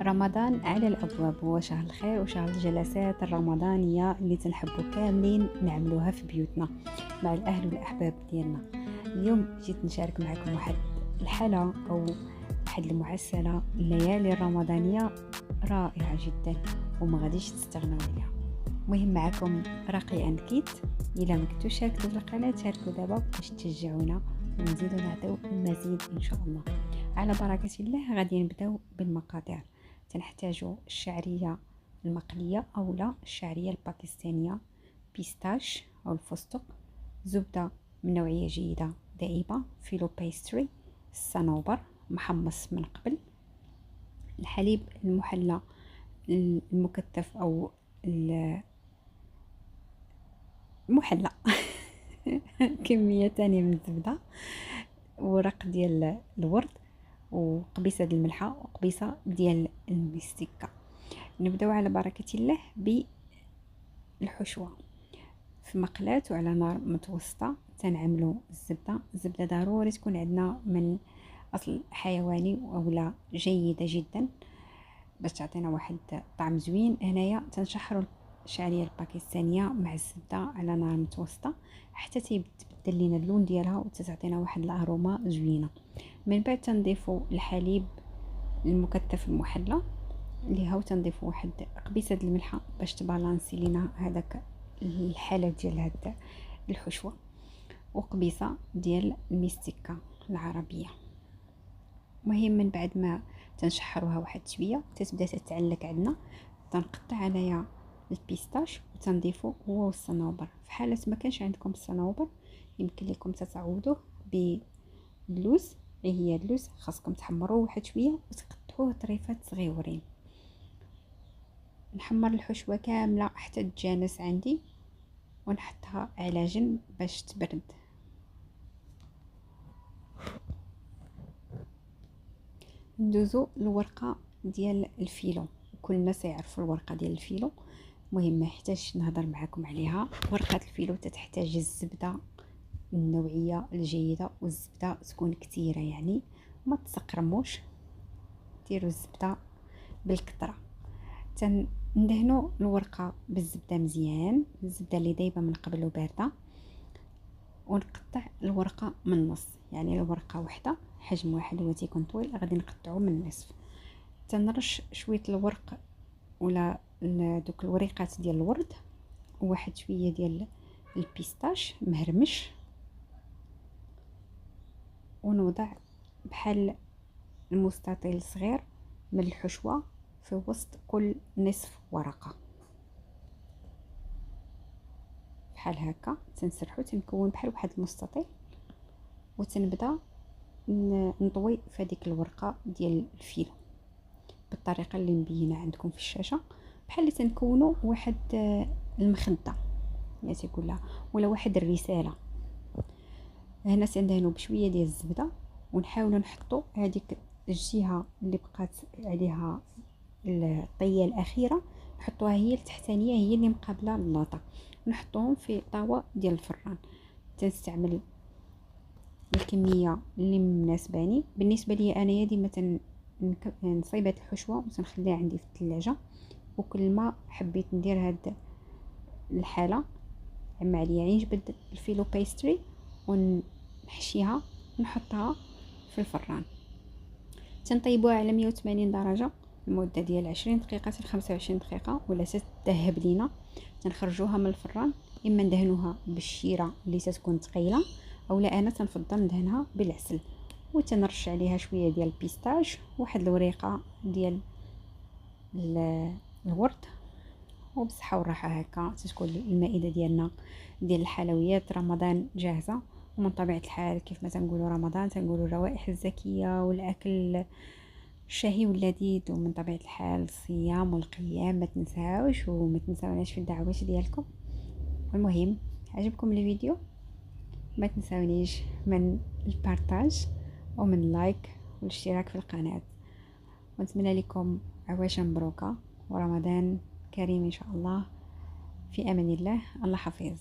رمضان على الابواب، هو شهر الخير وشهر الجلسات الرمضانيه اللي تنحبوا كاملين نعملوها في بيوتنا مع الاهل والاحباب ديالنا. اليوم جيت نشارك معكم واحد الحاله او واحد المعسله. الليالي الرمضانيه رائعه جدا وما غاديش تستغنوا عليها. مهم معكم راقي اند كيت. الا ما كنتوش شاركتوا في القناه شاركوا دابا باش تشجعونا ونزيدوا نعطيو المزيد ان شاء الله. على بركه الله غادي نبداو بالمقادير. تنحتاجوا الشعريه المقليه او لا الشعريه الباكستانيه، بيستاش او الفستق، زبده من نوعيه جيده دائبه، فيلو باستري، الصنوبر محمص من قبل، الحليب المحلى المكثف او المحلى كميه تانية من الزبده، ورق ديال الورد، وقبيصه ديال الملحه، وقبيصه ديال المستكه. نبداو على بركه الله بالحشوه في مقلاة وعلى نار متوسطه. تنعملوا الزبده ضروري تكون عندنا من اصل حيواني اولا جيده جدا باش تعطينا واحد طعم زوين. هنايا تنشحروا الشعريه الباكستانيه مع الزبده على نار متوسطه حتى تبدل لينا اللون ديالها وتعطينا واحد الاروما زوينه. من بعد تنضيفوا الحليب المكثف المحلى اللي هو تنضيفوا واحد قبيصه د الملحه باش تبالانسي لينا هذاك الحاله ديال هاد الحشوه، وقبيصه ديال المستكه العربيه. مهم من بعد ما تنشحروها واحد شويه تتبدا تتعلق عندنا، تنقطع انايا البيستاش وتنضيفو هو والصنوبر. في حاله ما كانش عندكم الصنوبر يمكن لكم تتعوضوه باللوز. هي اللوز خاصكم تحمروه واحد شويه وتقطعوه طريفات صغيورين. نحمر الحشوه كامله حتى تجانس عندي ونحطها على جنب باش تبرد. ندوزو الورقه ديال الفيلو، كل الناس يعرفوا الورقه ديال الفيلو، مهم ما يحتاجش نهضر معكم عليها. ورقه الفيلو تتحتاج الزبده النوعيه الجيده والزبده تكون كثيره، يعني ما تسقرموش، ديروا الزبده بالكثره. تندهنوا الورقه بالزبده مزيان، الزبده اللي دايبه من قبل وبارده، ونقطع الورقه من النص. يعني الورقه واحده حجم واحد هو تيكون طويل غادي نقطعوه من النصف. تنرش شويه الورق ولا دوك الوريقات ديال الورد وواحد شويه ديال البيستاش مهرمش، ونوضع بحال المستطيل صغير من الحشوه في وسط كل نصف ورقه بحال هكا. تنسرحو تنكون بحال واحد المستطيل وتنبدا نطوي في هذيك الورقه ديال الفيلو بالطريقه اللي مبينه عندكم في الشاشه، بحال اللي تنكونوا واحد المخده يعني تيقولها ولا واحد الرساله. هنا تندهنوا بشويه ديال الزبده ونحاولوا نحطوا هذيك الجهه اللي بقات عليها الطيه الاخيره نحطوها هي التحتانيه، هي اللي مقابله لللاطه، ونحطوهم في طاوه ديال الفران. تنستعمل الكميه اللي مناسباني. بالنسبه لي انايا ديما نصيب هاد الحشوه وتنخليها عندي في الثلاجه، وكل ما حبيت ندير هاد الحاله عم عليا يعني نجبد الفيلو باستري ونحشيها ونحطها في الفران. تنطيبوها على 180 درجه لمده ديال 20 دقيقه حتى 25 دقيقه ولا تذهب لينا. تنخرجوها من الفران، اما ندهنوها بالشيره اللي تكون ثقيله اولا انا تنفضل ندهنها بالعسل، وتنرش عليها شويه ديال البيستاج واحد الوريقه ديال الورد، وبصحه والراحه. هكا تكون المائده ديالنا ديال الحلويات رمضان جاهزه. ومن طبيعه الحال كيف ما تنقولوا رمضان تنقولوا الروائح الزكيه والاكل الشهي واللذيذ، ومن طبيعه الحال الصيام والقيام ما تنساوش وما تنساوناش في الدعوات ديالكم. المهم عجبكم الفيديو ما تنساونيش من البارطاج ومن اللايك والاشتراك في القناه، ونتمنى لكم عواشة مبروكه ورمضان كريم ان شاء الله. في امان الله. الله حفيظ.